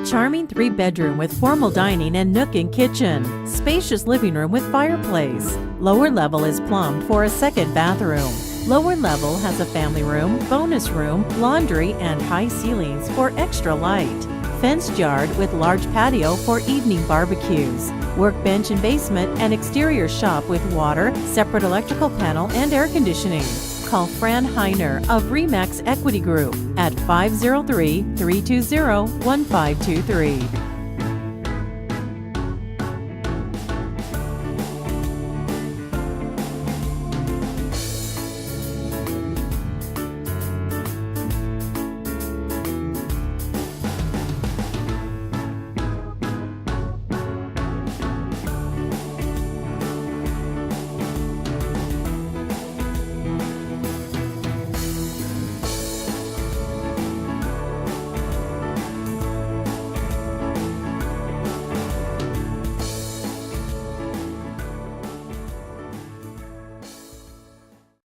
Charming 3-bedroom with formal dining and nook and kitchen. Spacious living room with fireplace. Lower level is plumbed for a second bathroom. Lower level has a family room, bonus room, laundry, and high ceilings for extra light. Fenced yard with large patio for evening barbecues. Workbench and basement and exterior shop with water, separate electrical panel, and air conditioning. Call Fran Hiner of RE/MAX Equity Group at 503-320-1523.